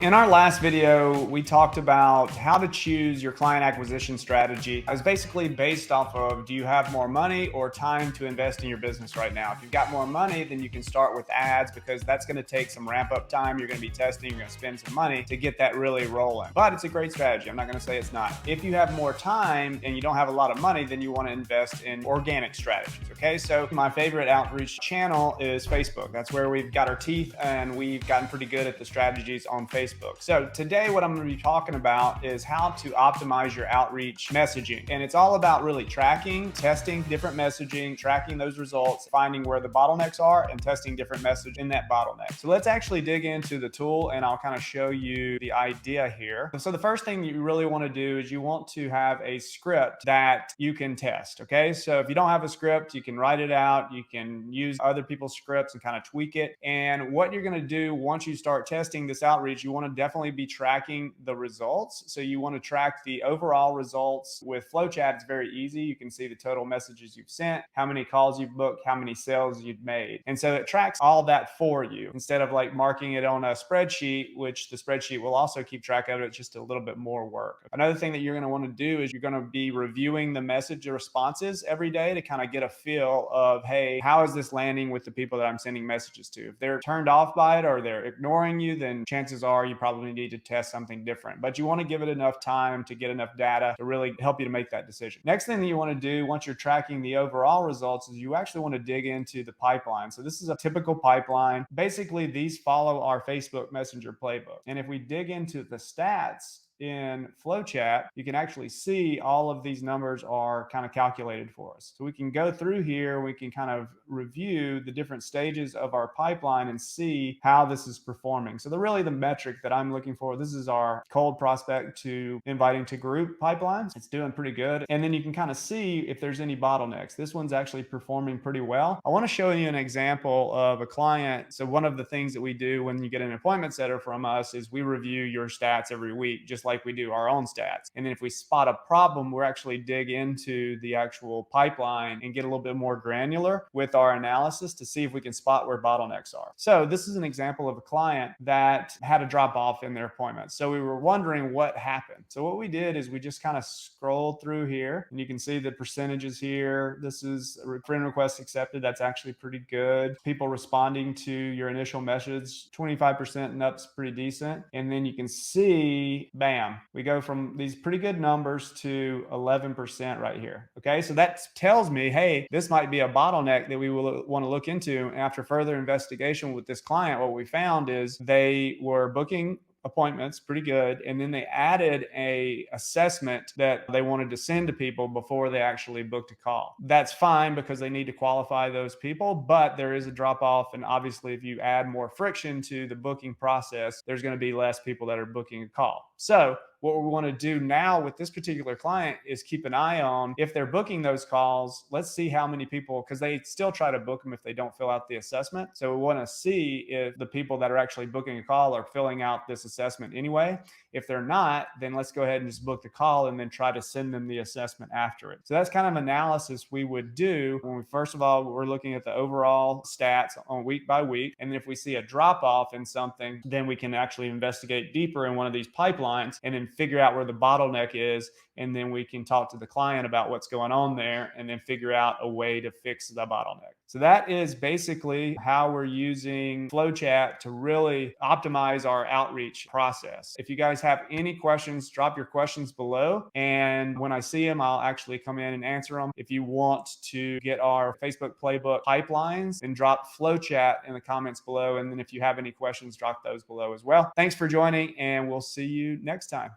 In our last video, we talked about how to choose your client acquisition strategy. It's basically based off of, do you have more money or time to invest in your business right now? If you've got more money, then you can start with ads because that's going to take some ramp up time. You're going to be testing, you're going to spend some money to get that really rolling. But it's a great strategy. I'm not going to say it's not. If you have more time and you don't have a lot of money, then you want to invest in organic strategies. Okay, so my favorite outreach channel is Facebook. That's where we've got our teeth and we've gotten pretty good at the strategies on Facebook. So today what I'm going to be talking about is how to optimize your outreach messaging. And it's all about really tracking, testing different messaging, tracking those results, finding where the bottlenecks are and testing different message in that bottleneck. So let's actually dig into the tool and I'll kind of show you the idea here. So the first thing you really want to do is you want to have a script that you can test. Okay. So if you don't have a script, you can write it out. You can use other people's scripts and kind of tweak it. And what you're going to do once you start testing this outreach, you want to definitely be tracking the results. So you want to track the overall results. With Flowchat, it's very easy. You can see the total messages you've sent, how many calls you've booked, how many sales you've made. And so it tracks all that for you instead of like marking it on a spreadsheet, which the spreadsheet will also keep track of it. It's just a little bit more work. Another thing that you're going to want to do is you're going to be reviewing the message responses every day to kind of get a feel of, hey, how is this landing with the people that I'm sending messages to? If they're turned off by it or they're ignoring you, then chances are you probably need to test something different. But you want to give it enough time to get enough data to really help you to make that decision. Next thing that you want to do once you're tracking the overall results is you actually want to dig into the pipeline. So this is a typical pipeline. Basically, these follow our Facebook Messenger playbook. And if we dig into the stats in Flowchat, you can actually see all of these numbers are kind of calculated for us. So we can go through here, we can kind of review the different stages of our pipeline and see how this is performing. So the metric that I'm looking for, this is our cold prospect to inviting to group pipelines. It's doing pretty good. And then you can kind of see if there's any bottlenecks. This one's actually performing pretty well. I want to show you an example of a client. So one of the things that we do when you get an appointment setter from us is we review your stats every week, just like we do our own stats. And then if we spot a problem, we're actually dig into the actual pipeline and get a little bit more granular with our analysis to see if we can spot where bottlenecks are. So this is an example of a client that had a drop off in their appointment. So we were wondering what happened. So what we did is we just kind of scrolled through here and you can see the percentages here. This is a friend request accepted. That's actually pretty good. People responding to your initial message, 25% and up's pretty decent. And then you can see, bam, we go from these pretty good numbers to 11% right here. Okay, so that tells me, hey, this might be a bottleneck that we will want to look into. And after further investigation with this client, what we found is they were booking appointments pretty good, and then they added a assessment that they wanted to send to people before they actually booked a call. That's fine because they need to qualify those people, but there is a drop off, and obviously if you add more friction to the booking process, there's going to be less people that are booking a call. So what we want to do now with this particular client is keep an eye on if they're booking those calls. Let's see how many people, because they still try to book them if they don't fill out the assessment. So we want to see if the people that are actually booking a call are filling out this assessment anyway. If they're not, then let's go ahead and just book the call and then try to send them the assessment after it. So that's kind of analysis we would do when we, first of all, we're looking at the overall stats on week by week. And then if we see a drop off in something, then we can actually investigate deeper in one of these pipelines and then figure out where the bottleneck is. And then we can talk to the client about what's going on there and then figure out a way to fix the bottleneck. So that is basically how we're using Flowchat to really optimize our outreach process. If you guys have any questions, drop your questions below. And when I see them, I'll actually come in and answer them. If you want to get our Facebook playbook pipelines, then drop Flowchat in the comments below. And then if you have any questions, drop those below as well. Thanks for joining, and we'll see you next time.